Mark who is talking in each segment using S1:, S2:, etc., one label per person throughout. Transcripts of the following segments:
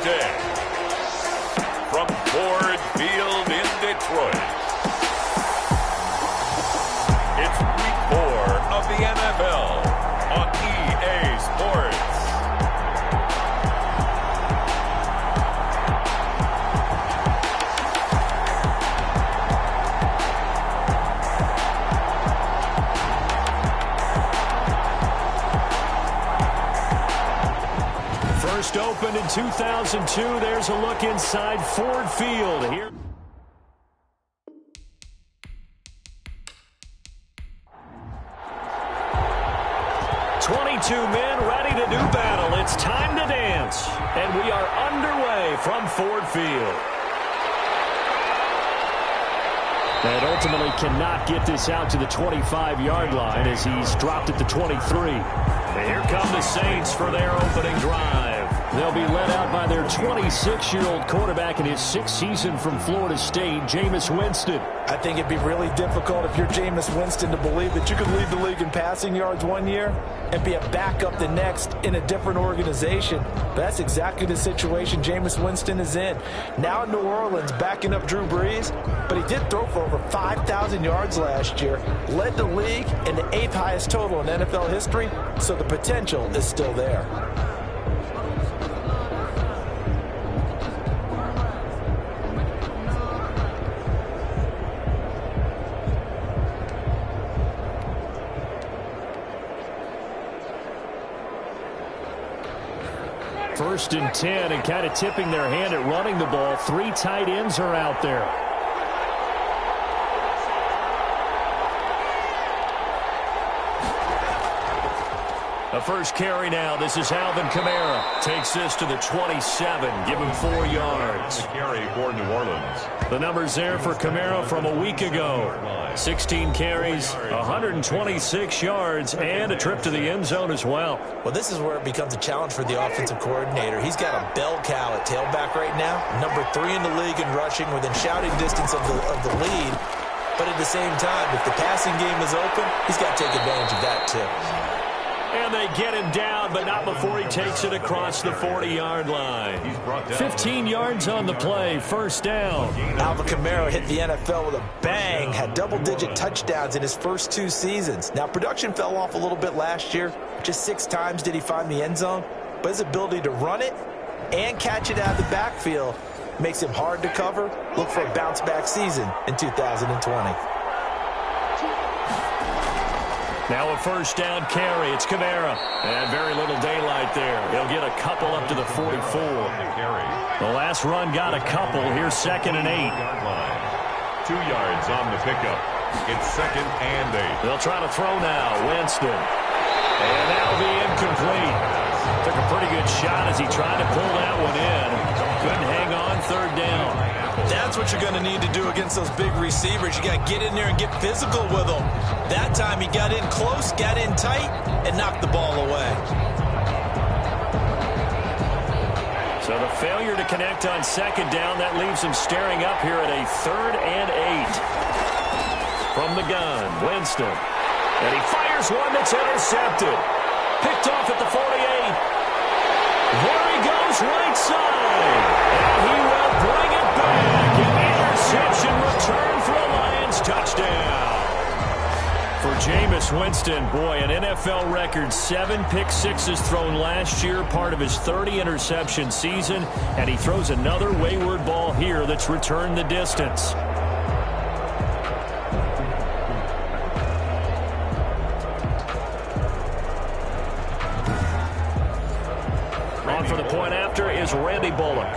S1: today, from Ford Field in Detroit, it's Week 4 of the NFL on EA Sports.
S2: First opened in 2002. There's a look inside Ford Field here. Men ready to do battle. It's time to dance. And we are underway from Ford Field. And ultimately cannot get this out to the 25-yard line as he's dropped at the 23. And here come the Saints for their opening drive. They'll be led out by their 26-year-old quarterback in his 6th season from Florida State, Jameis Winston.
S3: I think it'd be really difficult if you're Jameis Winston to believe that you could lead the league in passing yards one year and be a backup the next in a different organization. But that's exactly the situation Jameis Winston is in. Now in New Orleans, backing up Drew Brees, but he did throw for over 5,000 yards last year, led the league in the 8th highest total in NFL history, so the potential is still there.
S2: First and 10, and kind of tipping their hand at running the ball. 3 tight ends are out there. The first carry now. This is Alvin Kamara. Takes this to the 27. Give him 4 yards.
S1: The carry for New Orleans.
S2: The numbers there for Kamara from a week ago. 16 carries, 126 yards, and a trip to the end zone as well.
S3: Well, this is where it becomes a challenge for the offensive coordinator. He's got a bell cow at tailback right now. Number 3 in the league in rushing, within shouting distance of the lead. But at the same time, if the passing game is open, he's got to take advantage of that too.
S2: And they get him down, but not before he takes it across the 40-yard line. 15 yards on the play, first down.
S3: Alvin Kamara hit the NFL with a bang, had double-digit touchdowns in his first 2 seasons. Now, production fell off a little bit last year. Just 6 times did he find the end zone. But his ability to run it and catch it out of the backfield makes him hard to cover. Look for a bounce-back season in 2020.
S2: Now a first down carry. It's Kamara. And very little daylight there. He'll get a couple up to the 44. The last run got a couple. Here's 2nd and 8.
S1: 2 yards on the pickup. It's 2nd and 8.
S2: They'll try to throw now. Winston. And that'll be incomplete. Took a pretty good shot as he tried to pull that one in. Couldn't hang on, 3rd down.
S3: That's what you're going to need to do against those big receivers. You got to get in there and get physical with them. That time he got in close, got in tight, and knocked the ball away.
S2: So the failure to connect on 2nd down, that leaves him staring up here at a 3rd and 8. From the gun, Winston. And he fires one that's intercepted. Picked off at the 48. There he goes, right side. And he will bring it back. An interception return for a Lions touchdown. For Jameis Winston, boy, an NFL record 7 pick-sixes thrown last year, part of his 30-interception season, and he throws another wayward ball here that's returned the distance. On for the point after is Randy Bullock.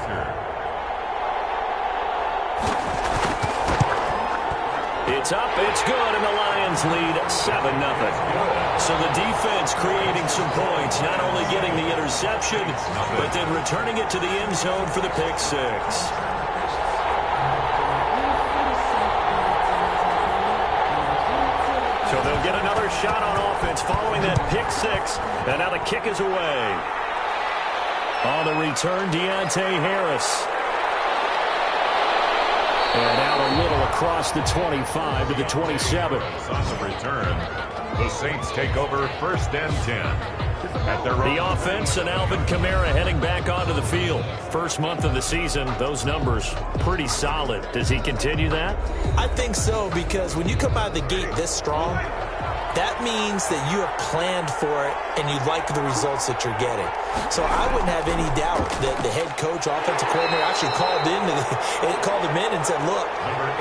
S2: It's up, it's good, and the Lions lead 7-0. So the defense creating some points, not only getting the interception, but then returning it to the end zone for the pick 6. So they'll get another shot on offense following that pick 6, and now the kick is away. On the return, Deontay Harris. And out a little across the 25 to the 27.
S1: On the return, The Saints take over 1st and 10. At their
S2: The offense and Alvin Kamara heading back onto the field. First month of the season, those numbers pretty solid. Does he continue that?
S3: I think so, because when you come out of the gate this strong, that means that you have planned for it and you like the results that you're getting. So I wouldn't have any doubt that the head coach, offensive coordinator, actually called him in and said, look,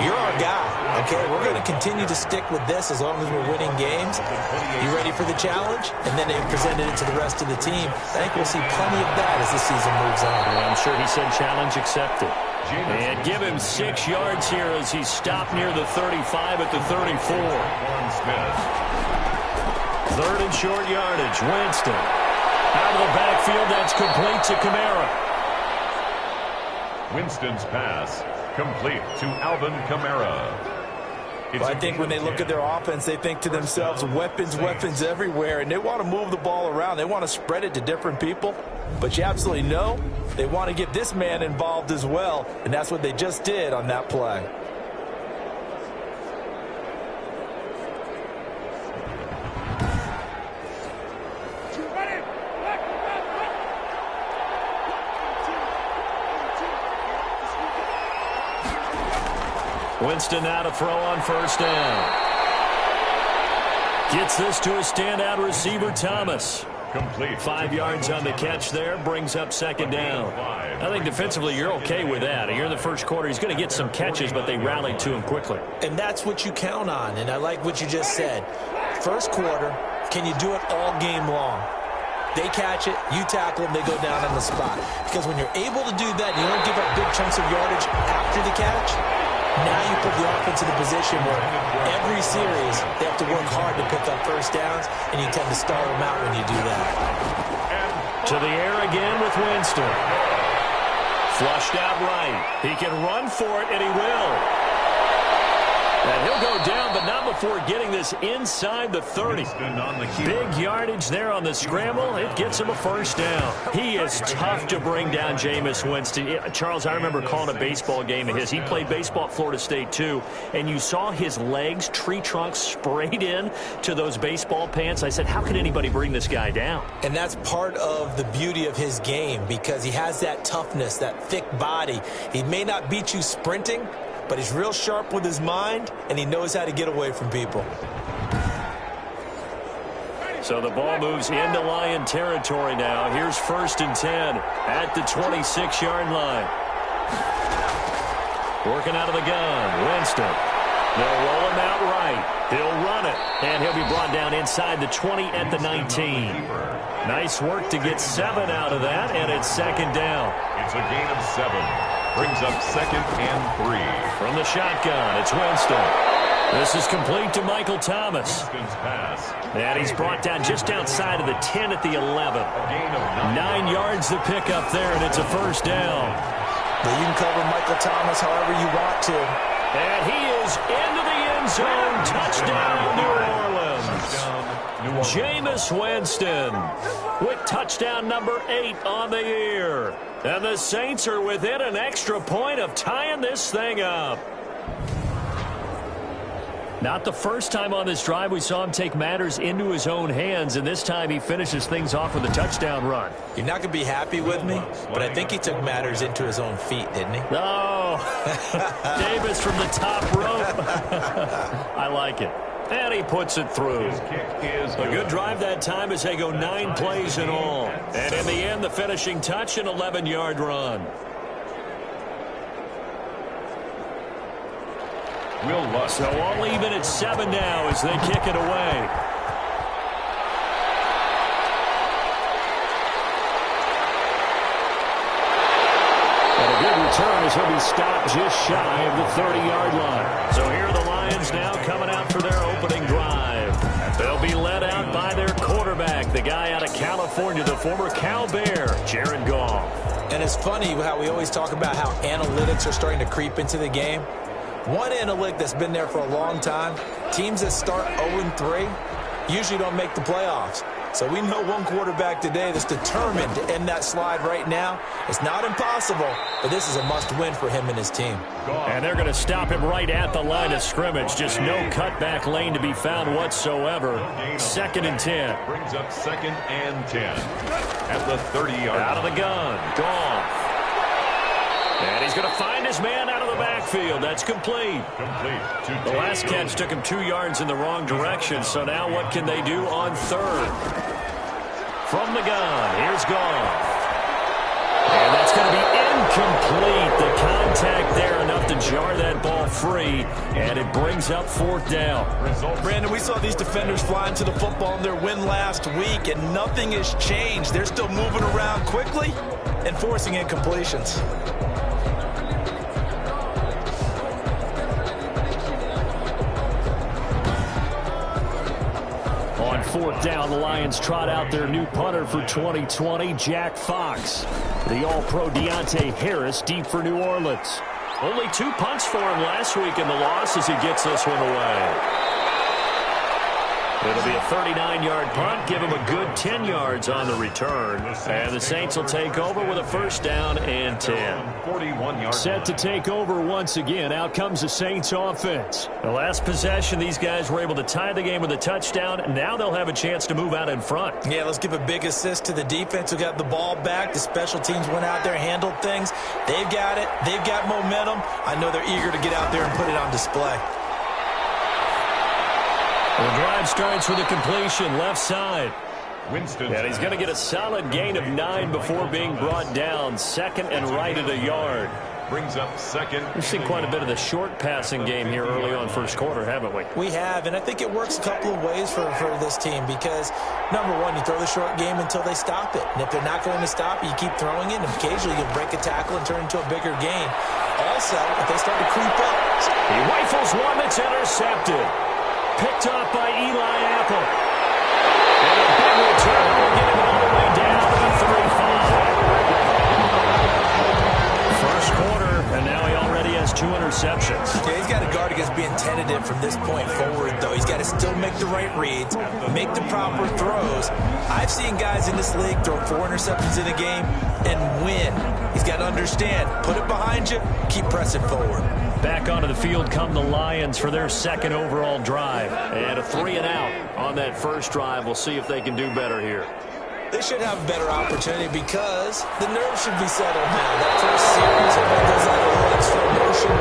S3: you're our guy, okay? We're going to continue to stick with this as long as we're winning games. You ready for the challenge? And then they presented it to the rest of the team. I think we'll see plenty of that as the season moves on.
S2: Well, I'm sure he said challenge accepted. And give him 6 yards here as he stopped near the 35 at the 34. Third and short yardage. Winston. Out of the backfield, that's complete to Kamara.
S1: Winston's pass complete to Alvin Kamara.
S3: Well, I think when they look at their offense, they think to themselves, weapons everywhere, and they want to move the ball around. They want to spread it to different people. But you absolutely know they want to get this man involved as well, and that's what they just did on that play.
S2: Winston now to throw on 1st down. Gets this to a standout receiver, Thomas.
S1: Complete.
S2: 5 yards on the catch there, brings up 2nd down. I think defensively you're okay with that. Here in the first quarter, he's going to get some catches, but they rallied to him quickly.
S3: And that's what you count on, and I like what you just said. First quarter, can you do it all game long? They catch it, you tackle them, they go down on the spot. Because when you're able to do that, you don't give up big chunks of yardage after the catch. Now you put the offense in a position where every series they have to work hard to pick up 1st downs, and you tend to stall them out when you do that.
S2: To the air again with Winston. Flushed out right. He can run for it, and he will. And he'll go down, but not before getting this inside the 30. Big yardage there on the scramble. It gets him a 1st down. He is tough to bring down, Jameis Winston. Charles, I remember calling a baseball game of his. He played baseball at Florida State, too. And you saw his legs, tree trunks sprayed in to those baseball pants. I said, how can anybody bring this guy down?
S3: And that's part of the beauty of his game, because he has that toughness, that thick body. He may not beat you sprinting, but he's real sharp with his mind, and he knows how to get away from people.
S2: So the ball moves into Lion territory now. Here's 1st and 10 at the 26-yard line. Working out of the gun, Winston. They'll roll him out right. He'll run it, and he'll be brought down inside the 20 at the 19. Nice work to get 7 out of that, and it's 2nd down.
S1: It's a gain of 7. Brings up 2nd and 3.
S2: From the shotgun, it's Winston. This is complete to Michael Thomas.
S1: Winston's pass.
S2: And he's brought down just outside of the 10 at the 11. 9 yards to pick up there, and it's a 1st down.
S3: But you can cover Michael Thomas however you want to.
S2: And he is into the end zone. Touchdown, New Orleans. Jameis Winston with touchdown number 8 on the year. And the Saints are within an extra point of tying this thing up. Not the first time on this drive we saw him take matters into his own hands, and this time he finishes things off with a touchdown run.
S3: You're not going to be happy with me, but I think he took matters into his own feet, didn't he?
S2: Oh, Davis from the top rope. I like it. And he puts it through. A good drive that time as they go 9 plays in all. And in the end, the finishing touch, an 11-yard run. So all even at 7 now as they kick it away. And a good return as he'll be stopped just shy of the 30-yard line. So here are the Lions now coming out for their opening drive. They'll be led out by their quarterback, the guy out of California, the former Cal Bear, Jared Goff.
S3: And it's funny how we always talk about how analytics are starting to creep into the game. One analytic that's been there for a long time, teams that start 0-3 usually don't make the playoffs. So we know one quarterback today that's determined to end that slide right now. It's not impossible, but this is a must-win for him and his team.
S2: And they're going to stop him right at the line of scrimmage. Just no cutback lane to be found whatsoever. 2nd and 10.
S1: Brings up 2nd and 10. At the 30-yard line.
S2: Out of the gun. Goff. And he's going to find his man out of the backfield. That's complete. The last catch took him 2 yards in the wrong direction. So now what can they do on 3rd? From the gun, here's Goff. And that's going to be incomplete. The contact there enough to jar that ball free. And it brings up 4th down.
S3: Brandon, we saw these defenders flying to the football in their win last week, and nothing has changed. They're still moving around quickly and forcing incompletions.
S2: On 4th down, the Lions trot out their new punter for 2020, Jack Fox. The All-Pro Deontay Harris deep for New Orleans. Only 2 punts for him last week in the loss as he gets this one away. It'll be a 39-yard punt, give him a good 10 yards on the return. And the Saints will take over with a 1st down and 10. Set to take over once again. Out comes the Saints offense. The last possession, these guys were able to tie the game with a touchdown. Now they'll have a chance to move out in front.
S3: Yeah, let's give a big assist to the defense who got the ball back. The special teams went out there, handled things. They've got it. They've got momentum. I know they're eager to get out there and put it on display.
S2: The drive starts with a completion left side.
S1: Winston.
S2: And he's going to get a solid gain of 9 before being brought down. 2nd and right at a yard.
S1: Brings up 2nd.
S2: We've seen quite a bit of the short passing game here early on 1st quarter, haven't we?
S3: We have, and I think it works a couple of ways for this team because, number one, you throw the short game until they stop it. And if they're not going to stop it, you keep throwing it, and occasionally you'll break a tackle and turn it into a bigger gain. Also, if they start to creep up.
S2: He rifles one that's intercepted. Picked up by Eli Apple. And a big return will get him all the way down to the 35. 1st quarter, and now he already has 2 interceptions.
S3: Yeah, he's got to guard against being tentative from this point forward, though. He's got to still make the right reads, make the proper throws. I've seen guys in this league throw 4 interceptions in a game and win. He's got to understand, put it behind you, keep pressing forward.
S2: Back onto the field come the Lions for their 2nd overall drive. And a 3 and out on that 1st drive. We'll see if they can do better here.
S3: They should have a better opportunity because the nerves should be settled now. That first series, everyone goes out a little extra emotion.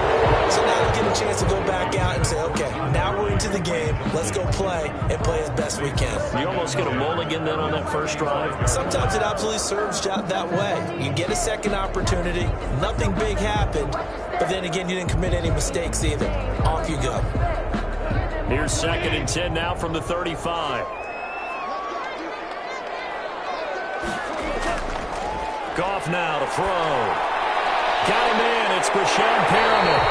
S3: So now you get a chance to go back out and say, okay, now we're into the game. Let's go play and play as best we can.
S2: You almost get a mulligan then on that 1st drive.
S3: Sometimes it absolutely serves that way. You get a 2nd opportunity. Nothing big happened. But then again, you didn't commit any mistakes either. Off you go.
S2: Here's 2nd and 10 now from the 35. Goff now to throw. Got him in. It's Brashad Perriman.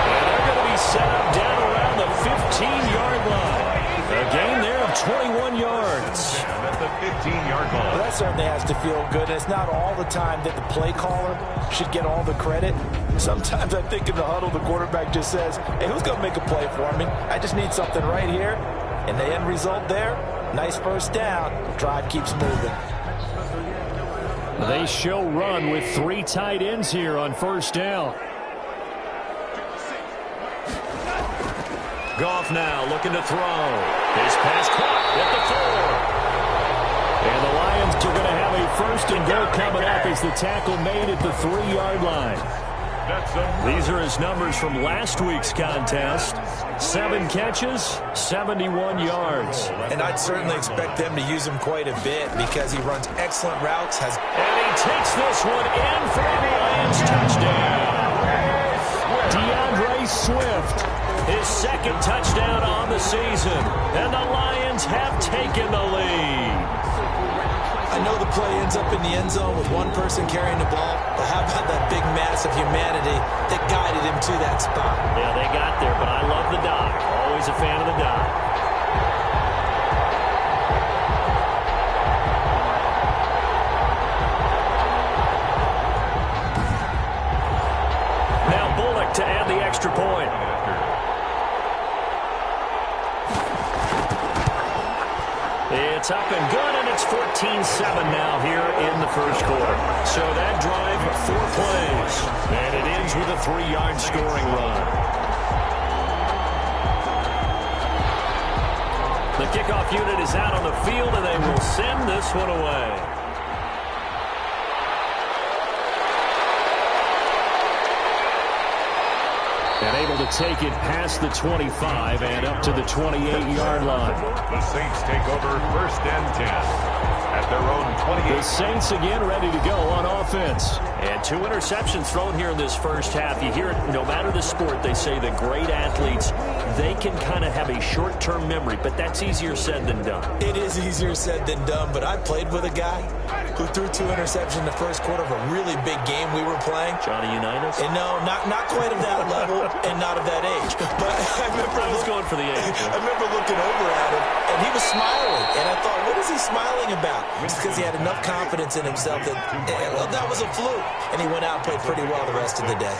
S2: And they're going to be set up down around the 15-yard line. A gain there of 21 yards.
S1: At the 15-yard line.
S3: Well, that certainly has to feel good. It's not all the time that the play caller should get all the credit. Sometimes I think in the huddle, the quarterback just says, hey, who's going to make a play for me? I just need something right here. And the end result there, nice 1st down. Drive keeps moving.
S2: They show run with 3 tight ends here on 1st down. Goff now looking to throw. His pass caught at the 4. And the Lions are going to have a 1st and goal coming up as the tackle made at the 3-yard line. These are his numbers from last week's contest. 7 catches, 71 yards.
S3: And I'd certainly expect them to use him quite a bit because he runs excellent routes.
S2: And he takes this one in for a Lions touchdown. DeAndre Swift, his 2nd touchdown on the season. And the Lions have taken the lead.
S3: I know the play ends up in the end zone with one person carrying the ball, but how about that big mass of humanity that guided him to that spot?
S2: Yeah, they got there, but I love the dive. Always a fan of the dive. Now Bullock to add the extra point. It's up and good, and it's 14-7 now here in the first quarter. So that drive, 4 plays, and it ends with a 3-yard scoring run. The kickoff unit is out on the field, and they will send this one away. And able to take it past the 25 and up to the 28-yard line.
S1: The Saints take over 1st and 10 at their own 28.
S2: The Saints again ready to go on offense. And 2 interceptions thrown here in this first half. You hear it, no matter the sport, they say the great athletes, they can kind of have a short-term memory, but that's easier said than done.
S3: It is easier said than done, but I played with a guy who threw 2 interceptions in the first quarter of a really big game we were playing.
S2: Johnny Unitas?
S3: And no, not quite of that level and not of that age. But I
S2: was going for the age.
S3: I remember looking over at him, and he was smiling. And I thought, what is he smiling about? Just because he had enough confidence in himself that, well, that was a fluke. And he went out and played pretty well the rest of the day.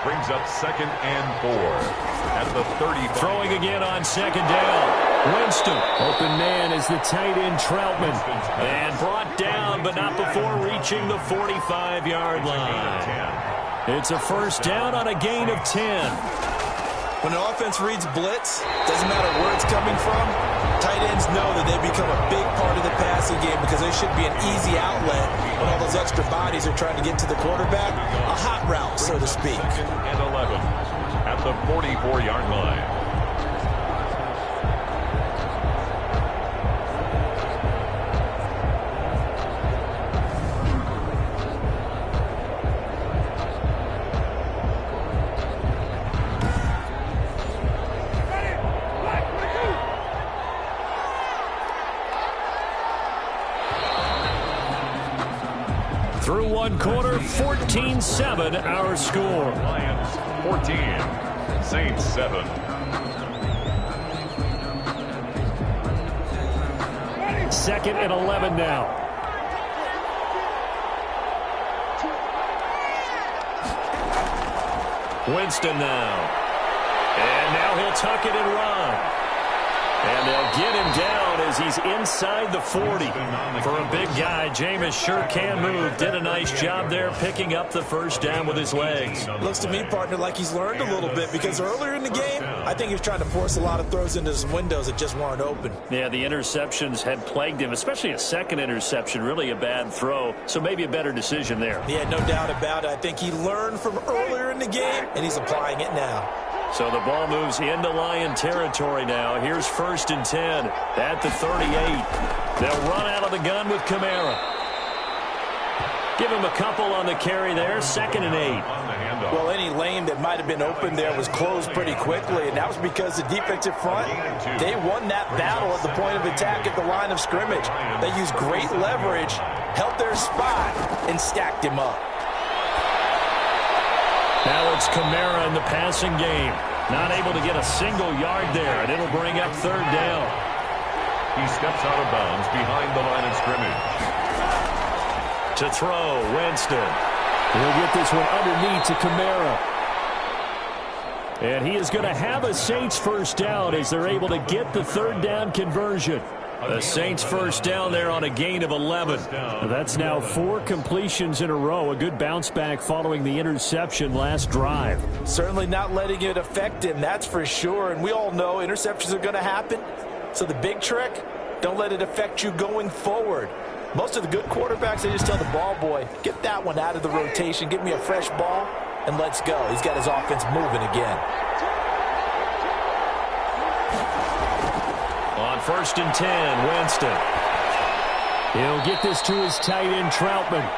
S1: Brings up 2nd and 4 at the 35.
S2: Throwing again on 2nd down. Winston. Open man is the tight end Troutman. And brought down, but not before reaching the 45-yard line. It's a 1st down on a gain of 10.
S3: When an offense reads blitz, doesn't matter where it's coming from, tight ends know that they become a big part of the passing game because they should be an easy outlet when all those extra bodies are trying to get to the quarterback. A hot route, so to speak.
S1: 2nd and 11 at the 44-yard line.
S2: Through 1 quarter, 14-7 our score.
S1: Lions 14, Saints 7.
S2: Second and 11 now. Winston now. And now he'll tuck it and run. And they'll get him down as he's inside the 40. For a big guy, Jameis sure can move. Did a nice job there picking up the 1st down with his legs.
S3: Looks to me, partner, like he's learned a little bit because earlier in the game, I think he was trying to force a lot of throws into his windows that just weren't open.
S2: Yeah, the interceptions had plagued him, especially a 2nd interception, really a bad throw. So maybe a better decision there.
S3: Yeah, no doubt about it. I think he learned from earlier in the game, and he's applying it now.
S2: So the ball moves into Lion territory now. Here's 1st and 10 at the 38. They'll run out of the gun with Kamara. Give him a couple on the carry there. 2nd and 8.
S3: Well, any lane that might have been open there was closed pretty quickly, and that was because the defensive front, they won that battle at the point of attack at the line of scrimmage. They used great leverage, held their spot, and stacked him up.
S2: Now it's Kamara in the passing game. Not able to get a single yard there, and it'll bring up 3rd down.
S1: He steps out of bounds behind the line of scrimmage.
S2: To throw, Winston. He'll get this one underneath to Kamara. And he is going to have a Saints 1st down as they're able to get the 3rd down conversion. The Saints 1st down there on a gain of 11. That's now 4 completions in a row. A good bounce back following the interception last drive.
S3: Certainly not letting it affect him, that's for sure. And we all know interceptions are going to happen. So the big trick, don't let it affect you going forward. Most of the good quarterbacks, they just tell the ball boy, get that one out of the rotation, give me a fresh ball, and let's go. He's got his offense moving again.
S2: On 1st and 10, Winston. He'll get this to his tight end, Troutman.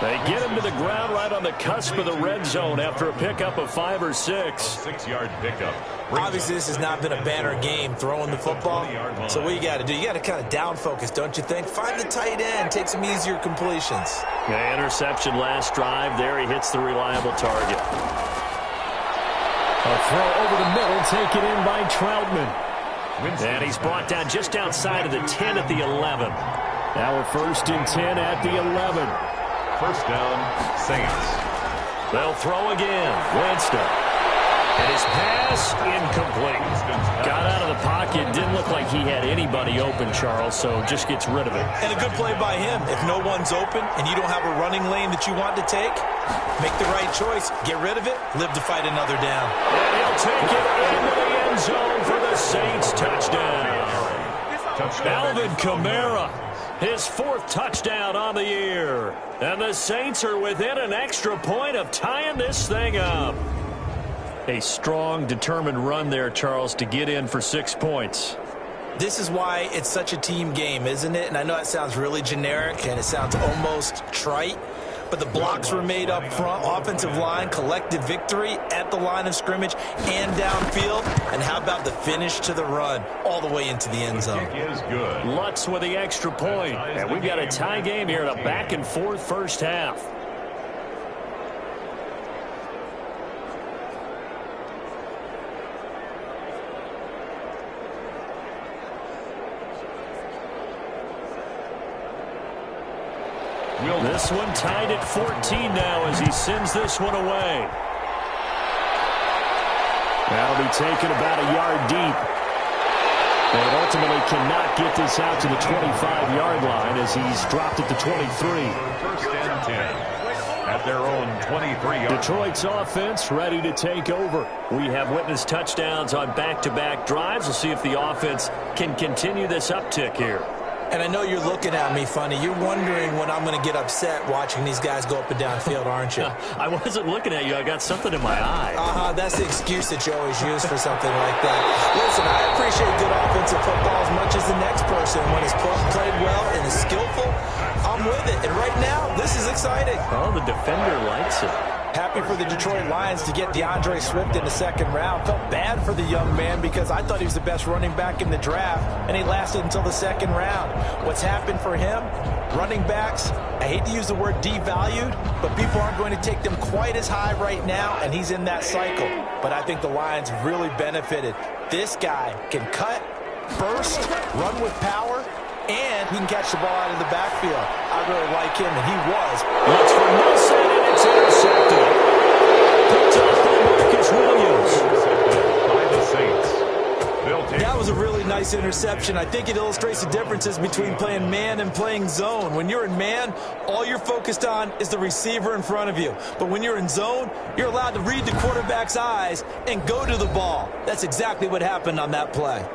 S2: They get him to the ground right on the cusp of the red zone after a pickup of 5 or 6.
S1: 6-yard pickup.
S3: Obviously, this has not been a banner game throwing the football. So what you got to do, you got to kind of down focus, don't you think? Find the tight end, take some easier completions.
S2: The interception last drive there. He hits the reliable target. A throw over the middle, taken in by Troutman. And he's brought down just outside of the 10 at the 11. Now a 1st and 10 at the 11.
S1: 1st down, Saints.
S2: They'll throw again. Winston. And his pass incomplete. Got out of the pocket. Didn't look like like he had anybody open, Charles, so just gets rid of it.
S3: And a good play by him. If no one's open and you don't have a running lane that you want to take, make the right choice. Get rid of it. Live to fight another down.
S2: And he'll take it into the end zone for the Saints touchdown. Alvin Kamara, his 4th touchdown on the year. And the Saints are within an extra point of tying this thing up. A strong, determined run there, Charles, to get in for 6 points.
S3: This is why it's such a team game, isn't it? And I know it sounds really generic and it sounds almost trite, but the blocks were made up front, offensive line, collective victory at the line of scrimmage and downfield. And how about the finish to the run all the way into the end zone?
S1: Is good.
S2: Lutz with the extra point. And we've got a tie game here in a back-and-forth first half. This one tied at 14 now as he sends this one away. That'll be taken about a yard deep. And ultimately cannot get this out to the 25-yard line as he's dropped it to 23.
S1: First and 10 at their own 23-yard.
S2: Detroit's offense ready to take over. We have witnessed touchdowns on back-to-back drives. We'll see if the offense can continue this uptick here.
S3: And I know you're looking at me funny. You're wondering when I'm going to get upset watching these guys go up and down field, aren't you?
S2: I wasn't looking at you. I got something in my eye.
S3: That's the excuse that you always use for something like that. Listen, I appreciate good offensive football as much as the next person. When it's played well and is skillful, I'm with it. And right now, this is exciting.
S2: Oh, the defender likes it.
S3: Happy for the Detroit Lions to get DeAndre Swift in the 2nd round. Felt bad for the young man because I thought he was the best running back in the draft, and he lasted until the 2nd round. What's happened for him? Running backs, I hate to use the word devalued, but people aren't going to take them quite as high right now, and he's in that cycle. But I think the Lions really benefited. This guy can cut, burst, run with power, and he can catch the ball out of the backfield. I really like him, and he was.
S2: Looks for Wilson, and it's intercepted. Picked off by Marcus Williams.
S1: By the Saints.
S3: That was a really nice interception. I think it illustrates the differences between playing man and playing zone. When you're in man, all you're focused on is the receiver in front of you. But when you're in zone, you're allowed to read the quarterback's eyes and go to the ball. That's exactly what happened on that play.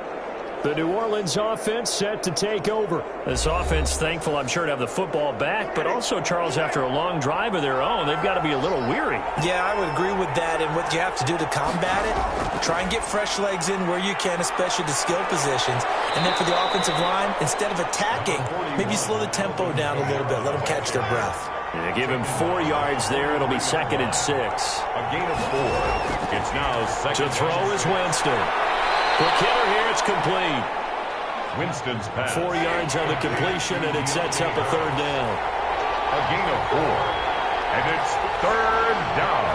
S2: The New Orleans offense set to take over. This offense thankful, I'm sure, to have the football back, but also, Charles, after a long drive of their own, they've got to be a little weary.
S3: Yeah, I would agree with that, and what you have to do to combat it, try and get fresh legs in where you can, especially the skill positions. And then for the offensive line, instead of attacking, maybe slow the tempo down a little bit, let them catch their breath.
S2: And give him 4 yards there. It'll be 2nd and 6.
S1: A gain of 4. It's now 2nd.
S2: To throw is Winston. Quick hitter here, it's complete.
S1: Winston's pass.
S2: 4 yards on the completion, and it sets up a 3rd down.
S1: A gain of 4. And it's 3rd down.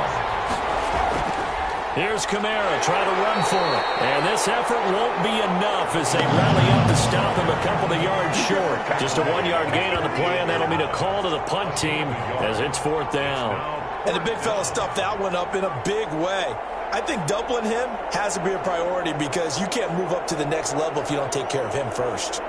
S2: Here's Kamara trying to run for it. And this effort won't be enough as they rally up to stop him a couple of yards short. Just a 1-yard gain on the play, and that'll mean a call to the punt team as it's 4th down.
S3: And the big fella stuffed that one up in a big way. I think doubling him has to be a priority because you can't move up to the next level if you don't take care of him first.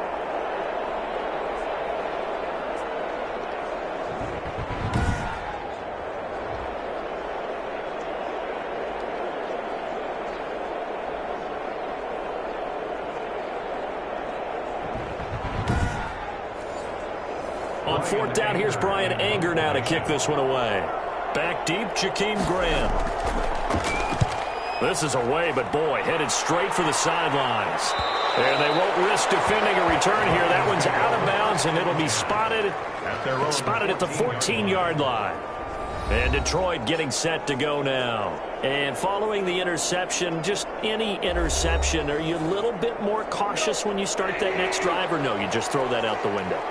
S2: On 4th down, here's Brian Anger now to kick this one away. Back deep, Jakeem Graham. This is away, but boy, headed straight for the sidelines. And they won't risk defending a return here. That one's out of bounds, and it'll be spotted at the 14-yard line. And Detroit getting set to go now. And following the interception, just any interception, are you a little bit more cautious when you start that next drive, or no, you just throw that out the window?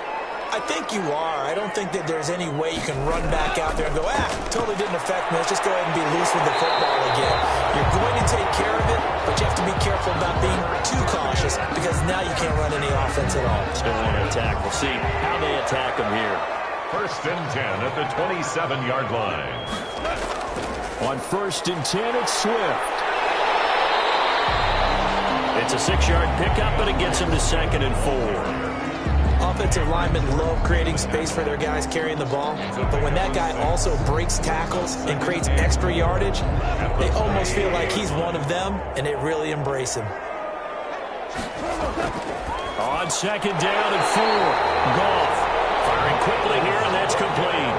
S3: I think you are. I don't think that there's any way you can run back out there and go, totally didn't affect me. Let's just go ahead and be loose with the football again. You're going to take care of it, but you have to be careful about being too cautious because now you can't run any offense at all.
S2: Still want to attack. We'll see how they attack them here.
S1: 1st and 10 at the 27-yard line. On
S2: 1st and 10, it's Swift. It's a 6-yard pickup, but it gets him to 2nd and 4.
S3: Offensive linemen love creating space for their guys carrying the ball, but when that guy also breaks tackles and creates extra yardage, they almost feel like he's one of them, and they really embrace him.
S2: On 2nd down and 4, Goff firing quickly here, and that's complete.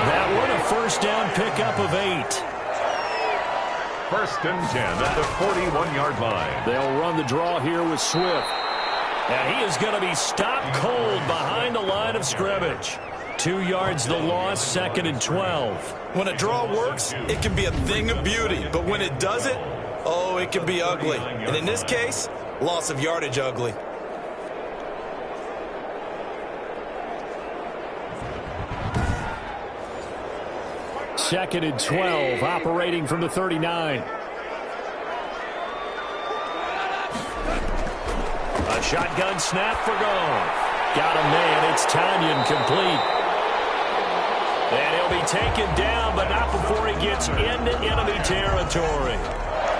S2: That one a 1st down pickup of 8.
S1: 1st and 10 at the 41-yard line.
S2: They'll run the draw here with Swift. And he is going to be stopped cold behind the line of scrimmage. 2 yards the loss, 2nd and 12.
S3: When a draw works, it can be a thing of beauty. But when it doesn't, oh, it can be ugly. And in this case, loss of yardage ugly.
S2: Second and 12, operating from the 39. A shotgun snap for Goff. Got a man. It's Tonyan complete. And he'll be taken down, but not before he gets into enemy territory.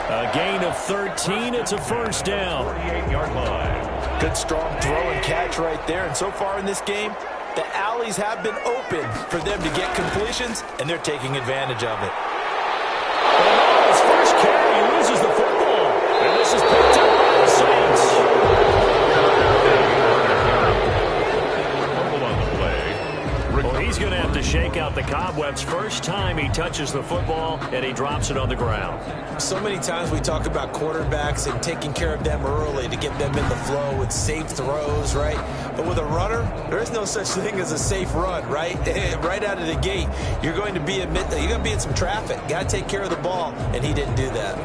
S2: A gain of 13. It's a 1st down.
S1: 48-yard line.
S3: Good strong throw and catch right there. And so far in this game, the alleys have been open for them to get completions, and they're taking advantage of it.
S2: And his first carry, he loses the football. And this is picked up by the Saints. Well, he's going to have to shake out the cobwebs. First time he touches the football, and he drops it on the ground.
S3: So many times we talk about quarterbacks and taking care of them early to get them in the flow with safe throws, right? But with a runner, there is no such thing as a safe run, right? Right out of the gate, you're going to be in some traffic. Got to take care of the ball, and he didn't do that.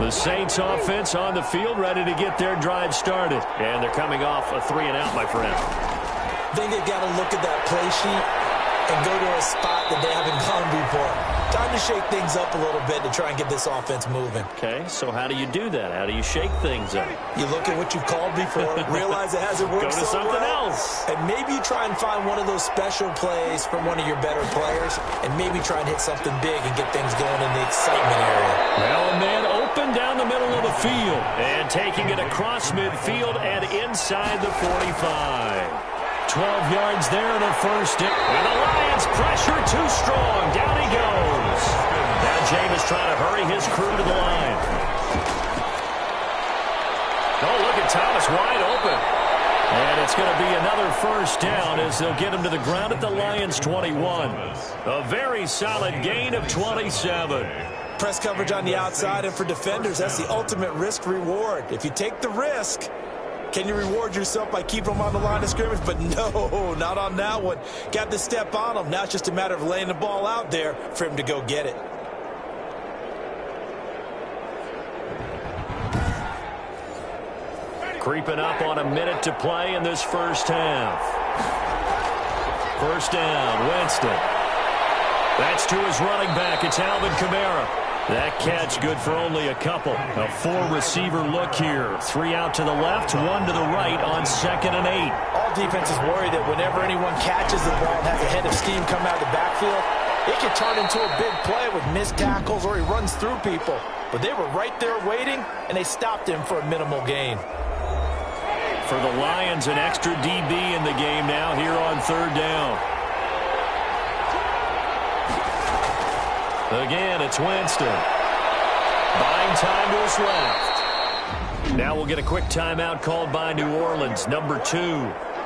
S2: The Saints offense on the field, ready to get their drive started. And they're coming off a 3-and-out, my friend.
S3: I think they've got to look at that play sheet and go to a spot that they haven't gone before. Time to shake things up a little bit to try and get this offense moving.
S2: Okay, so how do you do that? How do you shake things up?
S3: You look at what you've called before, realize it hasn't worked
S2: Go to
S3: so
S2: something
S3: well,
S2: else.
S3: and maybe you try and find one of those special plays from one of your better players, and maybe try and hit something big and get things going in the excitement area.
S2: Well, a man open down the middle of the field, and taking it across midfield and inside the 45. 12 yards there and a 1st down. And the Lions pressure too strong. Down he goes. Now Jameis trying to hurry his crew to the line. Oh, look at Thomas wide open. And it's going to be another 1st down as they'll get him to the ground at the Lions' 21. A very solid gain of 27.
S3: Press coverage on the outside, and for defenders, that's the ultimate risk-reward. If you take the risk, can you reward yourself by keeping them on the line of scrimmage? But no, not on that one. Got to step on them. Now it's just a matter of laying the ball out there for him to go get it.
S2: Creeping up on a minute to play in this 1st half. 1st down, Winston. That's to his running back. It's Alvin Kamara. That catch good for only a couple. A 4-receiver look here. 3 out to the left, 1 to the right on 2nd and 8.
S3: All defenses worry that whenever anyone catches the ball and has a head of steam come out of the backfield, it can turn into a big play with missed tackles or he runs through people. But they were right there waiting, and they stopped him for a minimal gain.
S2: For the Lions, an extra DB in the game now here on 3rd down. Again, it's Winston. Buying time to his left. Now we'll get a quick timeout called by New Orleans, number 2,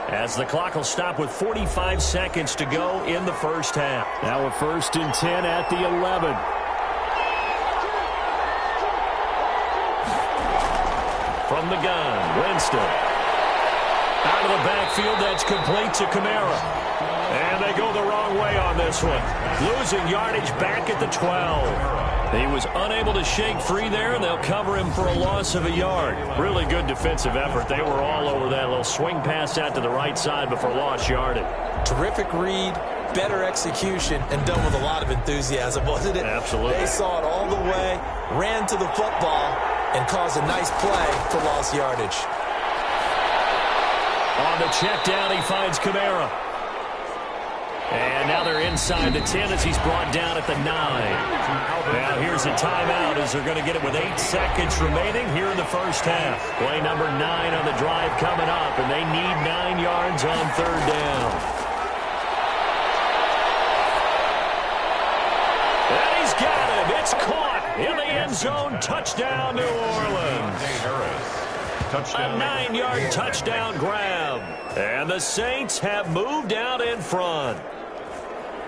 S2: as the clock will stop with 45 seconds to go in the 1st half. Now a 1st and 10 at the 11. From the gun, Winston. Out of the backfield, that's complete to Kamara. And they go the wrong way on this one. Losing yardage back at the 12. He was unable to shake free there, and they'll cover him for a loss of a yard. Really good defensive effort. They were all over that little swing pass out to the right side before lost yardage.
S3: Terrific read, better execution, and done with a lot of enthusiasm, wasn't it?
S2: Absolutely.
S3: They saw it all the way, ran to the football, and caused a nice play for lost yardage.
S2: On the check down, he finds Kamara. And now they're inside the 10 as he's brought down at the 9. Now here's a timeout as they're going to get it with 8 seconds remaining here in the first half. Play number 9 on the drive coming up, and they need 9 yards on third down. And he's got it. It's caught in the end zone. Touchdown, New Orleans. A 9-yard touchdown grab. And the Saints have moved out in front.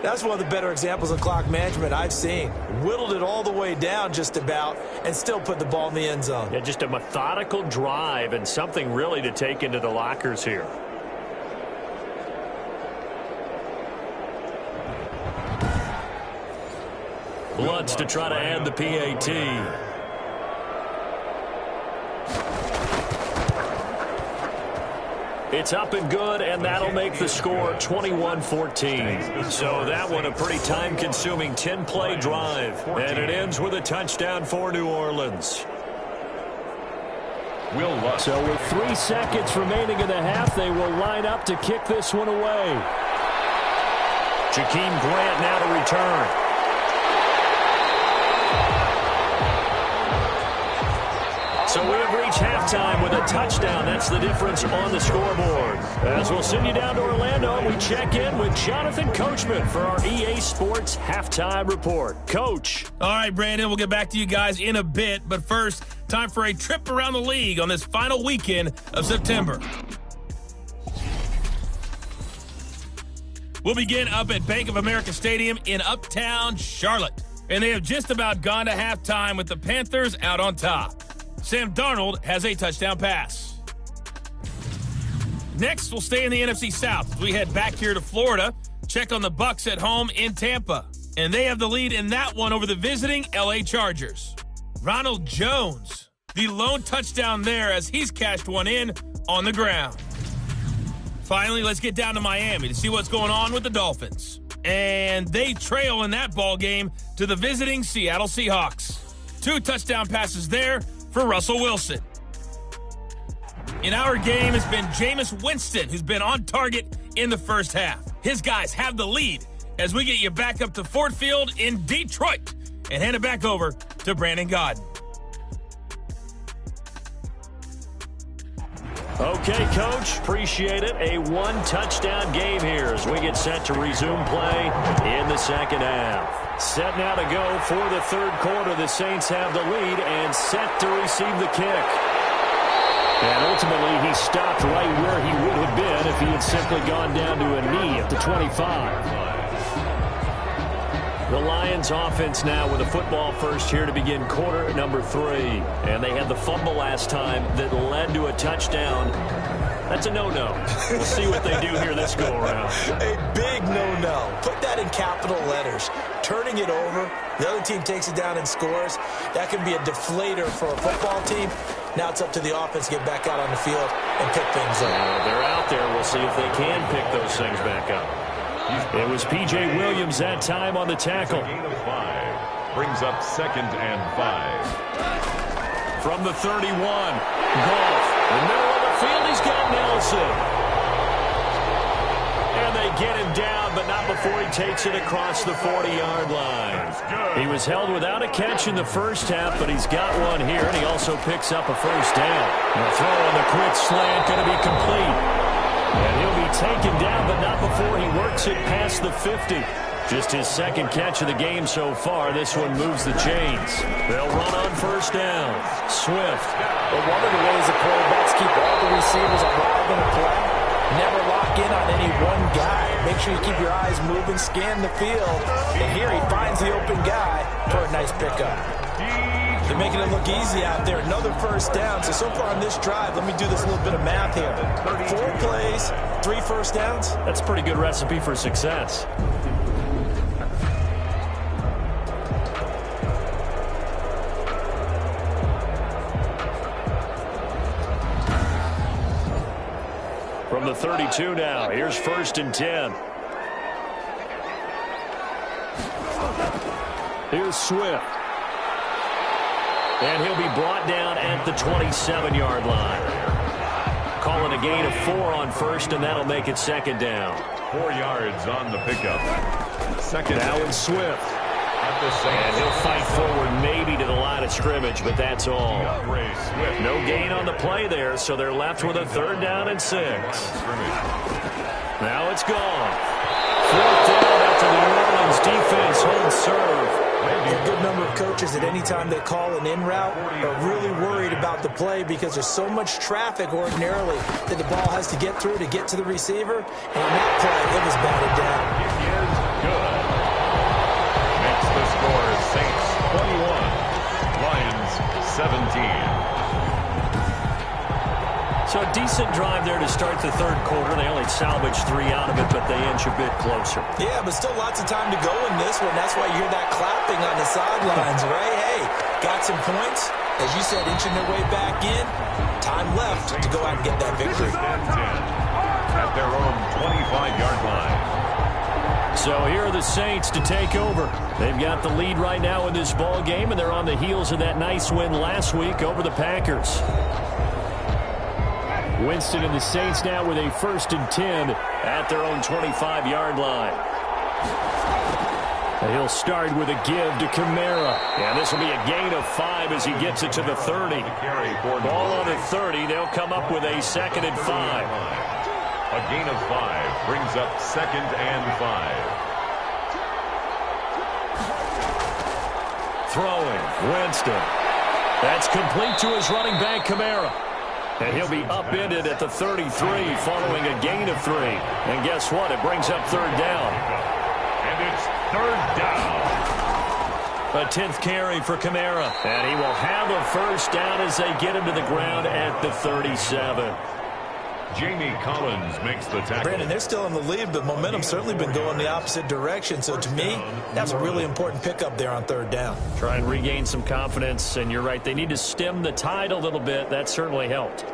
S3: That's one of the better examples of clock management I've seen. Whittled it all the way down just about and still put the ball in the end zone.
S2: Yeah, just a methodical drive and something really to take into the lockers here. Lutz to try to add the PAT. It's up and good, and that'll make the score 21-14. So that one a pretty time-consuming 10-play drive. And it ends with a touchdown for New Orleans. So with 3 seconds remaining in the half, they will line up to kick this one away. Jakeem Grant now to return. So we have reached halftime with a touchdown. That's the difference on the scoreboard. As we'll send you down to Orlando, we check in with Jonathan Coachman for our EA Sports Halftime Report. Coach.
S4: All right, Brandon, we'll get back to you guys in a bit. But first, time for a trip around the league on this final weekend of September. We'll begin up at Bank of America Stadium in Uptown Charlotte. And they have just about gone to halftime with the Panthers out on top. Sam Darnold has a touchdown pass. Next, we'll stay in the NFC South as we head back here to Florida. Check on the Bucs at home in Tampa. And they have the lead in that one over the visiting L.A. Chargers. Ronald Jones, the lone touchdown there as he's cashed one in on the ground. Finally, let's get down to Miami to see what's going on with the Dolphins. And they trail in that ball game to the visiting Seattle Seahawks. 2 touchdown passes there for Russell Wilson. In our game has been Jameis Winston, who's been on target in the first half. His guys have the lead as we get you back up to Ford Field in Detroit and hand it back over to Brandon Gaudin.
S2: Okay, Coach, appreciate it. A 1-touchdown game here as we get set to resume play in the second half. Set now to go for the third quarter. The Saints have the lead and set to receive the kick. And ultimately, he stopped right where he would have been if he had simply gone down to a knee at the 25. The Lions offense now with a football first here to begin quarter number 3. And they had the fumble last time that led to a touchdown. That's a no-no. We'll see what they do here this go-around.
S3: A big no-no. Put that in capital letters. Turning it over, the other team takes it down and scores. That can be a deflator for a football team. Now it's up to the offense to get back out on the field and pick things up.
S2: They're out there. We'll see if they can pick those things back up. It was P.J. Williams that time on the tackle.
S1: Gain of 5. Brings up 2nd and 5.
S2: From the 31, Goff. In the middle of the field, he's got Nelson. And they get him down, but not before he takes it across the 40-yard line. He was held without a catch in the first half, but he's got one here, and he also picks up a first down. The throw on the quick slant going to be complete. And he'll be taken down, but not before he works it past the 50. Just his second catch of the game so far. This one moves the chains. They'll run on first down. Swift.
S3: But one of the ways the quarterbacks keep all the receivers alive in a play, never lock in on any one guy. Make sure you keep your eyes moving, scan the field. And here he finds the open guy for a nice pickup. They're making it look easy out there. Another first down. So far on this drive, let me do this little bit of math here. 4 plays, 3 first downs.
S2: That's a pretty good recipe for success. From the 32 now, here's 1st and 10. Here's Swift. And he'll be brought down at the 27-yard line. calling a gain of 4 on first, and that'll make it second down.
S1: 4 yards on the pickup. Second
S2: Now
S1: down.
S2: it's Swift.
S1: At the Saints.
S2: And he'll fight forward maybe to the line of scrimmage, but that's all.
S1: Ray Swift.
S2: No gain on the play there, so they're left with a 3rd down and 6. Now it's gone. 4th down after the New Orleans defense holds serve.
S3: A good number of coaches at any time they call an in route are really worried about the play because there's so much traffic ordinarily that the ball has to get through to get to the receiver. And on that play, it was batted down.
S1: It is good. Makes the score Saints 21, Lions 17.
S2: So a decent drive there to start the 3rd quarter. They only salvaged 3 out of it, but they inch a bit closer.
S3: Yeah, but still lots of time to go in this one. That's why you hear that clapping on the sidelines, right? Hey, got some points. As you said, inching their way back in. Time left to go out and get that victory.
S1: 10 at their own 25-yard line.
S2: So here are the Saints to take over. They've got the lead right now in this ball game, and they're on the heels of that nice win last week over the Packers. Winston and the Saints now with a 1st and 10 at their own 25-yard line. And he'll start with a give to Kamara. And this will be a gain of 5 as he gets it to the 30. Ball on the 30. They'll come up with a 2nd and 5.
S1: A gain of 5 brings up 2nd and 5.
S2: Throwing, Winston. That's complete to his running back, Kamara. And he'll be upended at the 33 following a gain of 3. And guess what? It brings up 3rd down.
S1: And it's 3rd down.
S2: A 10th carry for Kamara. And he will have a 1st down as they get him to the ground at the 37.
S1: Jamie Collins makes the tackle.
S3: Brandon, they're still in the lead, but momentum's certainly been going the opposite direction. So to me, that's a really important pickup there on 3rd down.
S2: Try and regain some confidence, and you're right. They need to stem the tide a little bit. That certainly helped.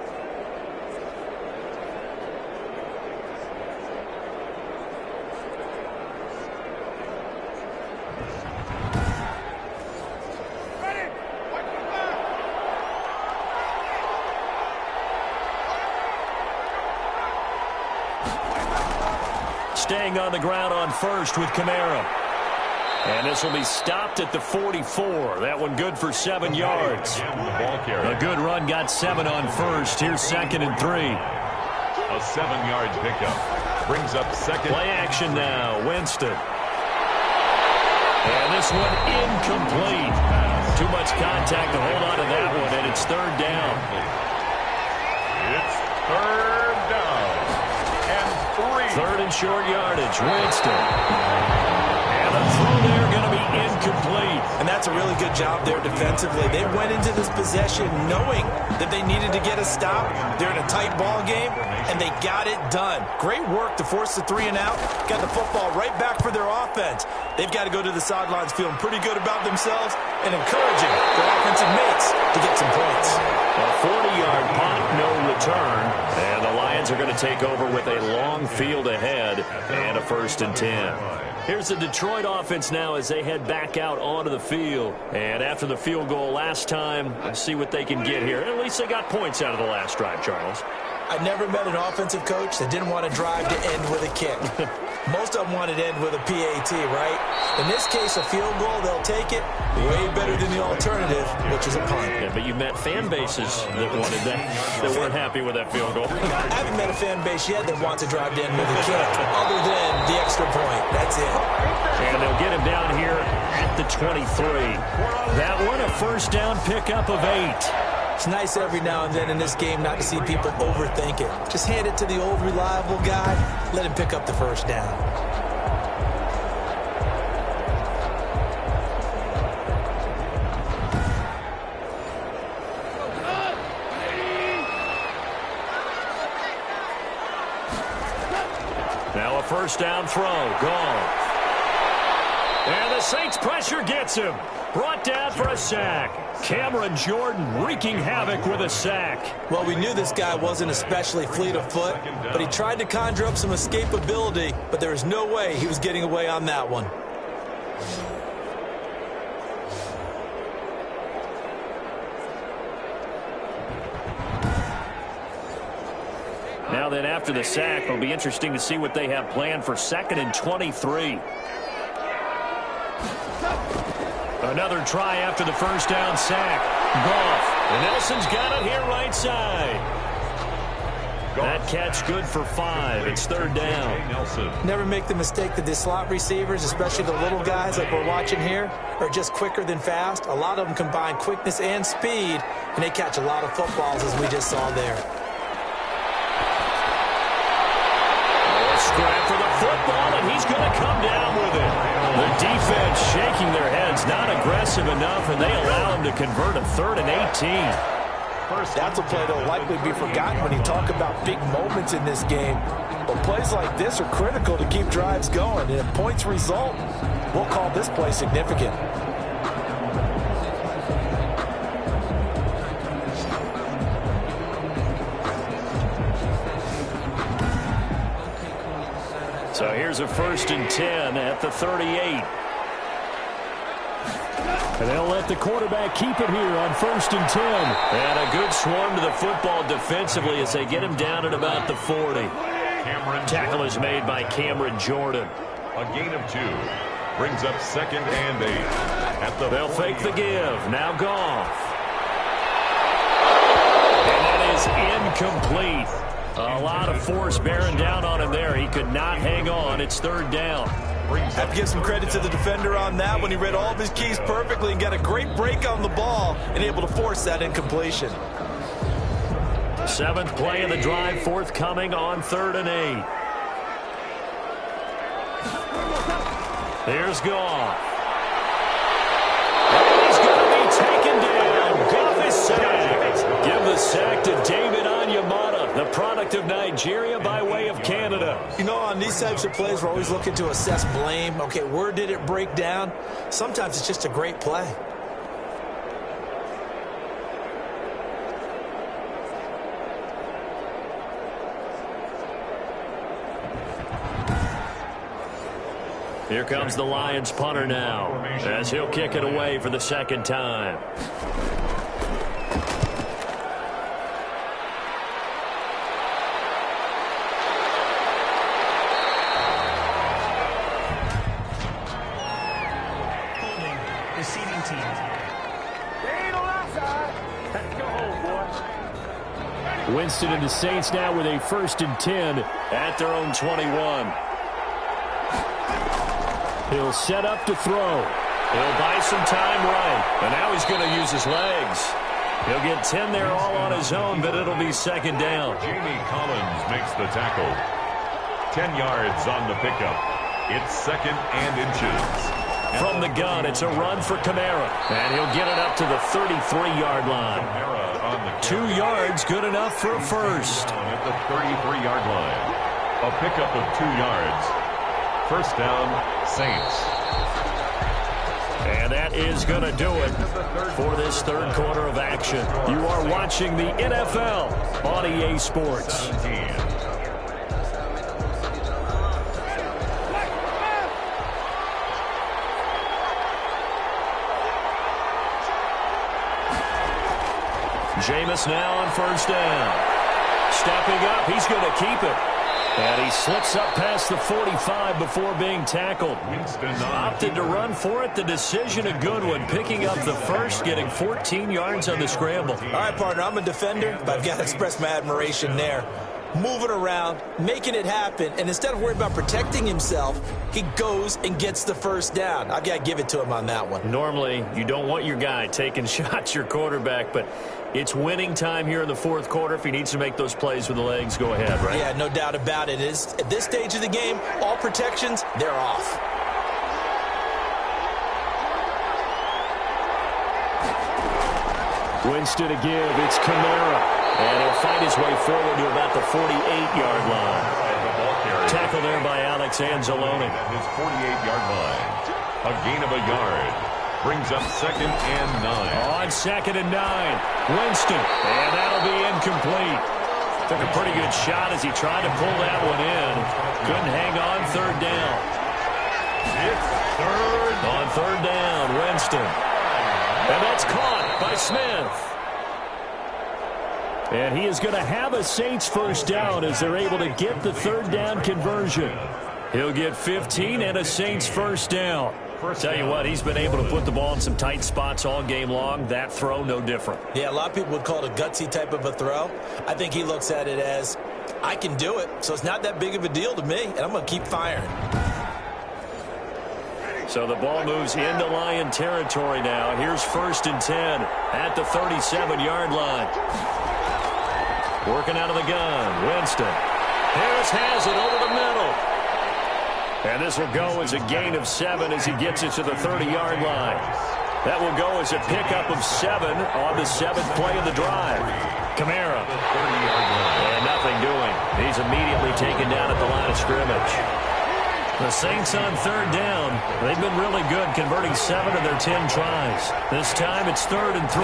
S2: Staying on the ground on 1st with Kamara. And this will be stopped at the 44. That one good for 7 yards. A good run got 7 on 1st. Here's 2nd and 3.
S1: A 7-yard pickup brings up 2nd.
S2: Play action now. Winston. And this one incomplete. Too much contact to hold on to that one, and it's 3rd down.
S1: It's 3rd down. And 3.
S2: 3rd and short yardage. Winston. And the throw there going to be incomplete.
S3: And that's a really good job there defensively. They went into this possession knowing that they needed to get a stop. They're in a tight ball game, and they got it done. Great work to force the 3 and out. Got the football right back for their offense. They've got to go to the sidelines feeling pretty good about themselves and encouraging their offensive mates to get some points.
S2: A 40-yard punt, no return. And the Lions are going to take over with a long field ahead and a 1st and 10. Here's the Detroit offense now as they head back out onto the field. And after the field goal last time, let's see what they can get here. At least they got points out of the last drive, Charles.
S3: I never met an offensive coach that didn't want to drive to end with a kick. Most of them wanted to end with a PAT, right? In this case, a field goal, they'll take it. Way better than the alternative, which is a punt.
S2: Yeah, but you've met fan bases that wanted that, that weren't happy with that field goal.
S3: I haven't met a fan base yet that wants to drive to end with a kick, other than the extra point. That's it.
S2: And they'll get him down here at the 23. That one, a 1st down pickup of 8.
S3: It's nice every now and then in this game not to see people overthink it. Just hand it to the old reliable guy. Let him pick up the 1st down.
S2: Now a 1st down throw. Gone. And the Saints pressure gets him. Brought down for a sack. Cameron Jordan wreaking havoc with a sack.
S3: Well, we knew this guy wasn't especially fleet of foot, but he tried to conjure up some escapability, but there was no way he was getting away on that one.
S2: Now then, after the sack, it'll be interesting to see what they have planned for 2nd and 23. Another try after the first down sack. Goff. And Nelson's got it here right side. That catch good for 5. It's 3rd down.
S3: Never make the mistake that the slot receivers, especially the little guys like we're watching here, are just quicker than fast. A lot of them combine quickness and speed, and they catch a lot of footballs, as we just saw there.
S2: Scrap for the football, and he's going to come down with it. The defense shaking their heads, not aggressive enough, and they allow him to convert a 3rd and 18.
S3: That's a play that'll likely be forgotten when you talk about big moments in this game. But plays like this are critical to keep drives going. And if points result, we'll call this play significant.
S2: So here's a 1st and 10 at the 38. And they'll let the quarterback keep it here on 1st and 10. And a good swarm to the football defensively as they get him down at about the 40. Tackle is made by Cameron Jordan.
S1: A gain of 2. Brings up 2nd and 8.
S2: They'll fake the give. Now Goff. And that is incomplete. A lot of force bearing down on him there. He could not hang on. It's 3rd down.
S3: Have to give some credit to the defender on that when he read all of his keys perfectly and got a great break on the ball and able to force that incompletion.
S2: 7th play of the drive forthcoming on 3rd and 8. Here's Goff. And he's going to be taken down. Goff is sacked. Give the sack to David Onyemata, the product of Nigeria by way of Canada.
S3: You know, on these types of plays, we're always looking to assess blame. Okay, where did it break down? Sometimes it's just a great play.
S2: Here comes the Lions punter now, as he'll kick it away for the 2nd time. Winston and the Saints now with a 1st and 10 at their own 21. He'll set up to throw. He'll buy some time right. And now he's going to use his legs. He'll get 10 there all on his own, but it'll be 2nd down.
S1: Jamie Collins makes the tackle. 10 yards on the pickup. It's 2nd and inches.
S2: From the gun, it's a run for Kamara. And he'll get it up to the 33-yard line. 2 yards, good enough for a first.
S1: At the 33-yard line. A pickup of 2 yards. 1st down, Saints.
S2: And that is going to do it for this 3rd quarter of action. You are watching the NFL on EA Sports.
S1: 17.
S2: Jameis now on 1st down. Stepping up, he's going to keep it. And he slips up past the 45 before being tackled. Opted to run for it. The decision a good one. Picking up the first, getting 14 yards on the scramble.
S3: All right, partner, I'm a defender, but I've got to express my admiration there. Moving around, making it happen, and instead of worrying about protecting himself, he goes and gets the 1st down. I've got to give it to him on that one.
S2: Normally, you don't want your guy taking shots, your quarterback, but it's winning time here in the 4th quarter. If he needs to make those plays with the legs, go ahead, right?
S3: Yeah, no doubt about it. At this stage of the game, all protections, they're off.
S2: Winston to give. It's Kamara. And he'll fight his way forward to about the 48-yard line. Tackle there by Alex Anzalone.
S1: At his 48-yard line. A gain of a yard. Brings up 2nd and 9.
S2: On 2nd and 9. Winston. And that'll be incomplete. Took a pretty good shot as he tried to pull that one in. Couldn't hang on. 3rd down.
S1: It's 3rd.
S2: On 3rd down, Winston. And that's caught by Smith. And he is going to have a Saints first down as they're able to get the third down conversion. He'll get 15 and a Saints first down. Tell you what, he's been able to put the ball in some tight spots all game long. That throw, no different.
S3: Yeah, a lot of people would call it a gutsy type of a throw. I think he looks at it as, I can do it, so it's not that big of a deal to me, and I'm going to keep firing.
S2: So the ball moves into Lion territory now. Here's 1st and 10 at the 37-yard line. Working out of the gun, Winston. Harris has it over the middle. And this will go as a gain of 7 as he gets it to the 30-yard line. That will go as a pickup of 7 on the 7th play of the drive. Kamara. And nothing doing. He's immediately taken down at the line of scrimmage. The Saints on 3rd down. They've been really good converting 7 of their 10 tries. This time it's 3rd and 3.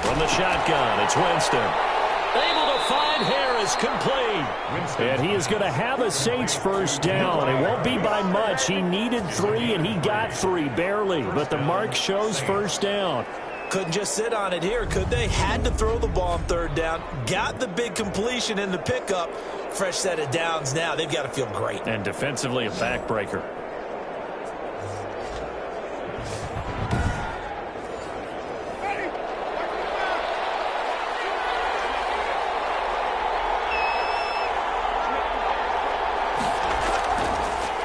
S2: From the shotgun, it's Winston. Able to find Harris, complete. And he is going to have a Saints first down. It won't be by much. He needed 3, and he got 3, barely. But the mark shows first down.
S3: Couldn't just sit on it here, could they? Had to throw the ball on 3rd down. Got the big completion in the pickup. Fresh set of downs now. They've got to feel great.
S2: And defensively, a backbreaker.